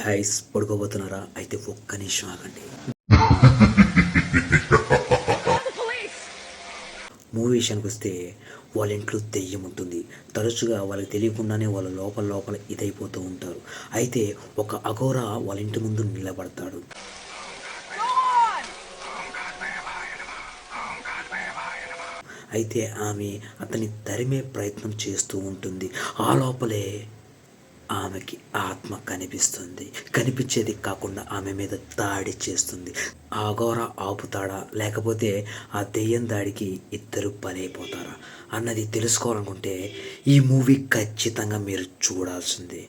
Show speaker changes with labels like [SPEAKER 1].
[SPEAKER 1] Guys పడుకోబోతున్నారా? అయితే ఒక్క నిమిషం ఆగండి. మూవీ విషయానికి వస్తే వాళ్ళ ఇంట్లో దెయ్యం ఉంటుంది. తరచుగా వాళ్ళకి తెలియకుండానే వాళ్ళ లోపల ఇదైపోతూ ఉంటారు. అయితే ఒక అఘోరా వాళ్ళ ఇంటి ముందు నిలబడతాడు. అయితే ఆమె అతన్ని తరిమే ప్రయత్నం చేస్తూ ఉంటుంది. ఆ లోపలే ఆమెకి ఆత్మ కనిపిస్తుంది. కనిపించేది కాకుండా ఆమె మీద దాడి చేస్తుంది. ఆ అఘోర ఆపుతాడా, లేకపోతే ఆ దెయ్యం దాడికి ఇద్దరు బలైపోతారా అన్నది తెలుసుకోవాలనుకుంటే ఈ మూవీ ఖచ్చితంగా మీరు చూడాల్సిందే.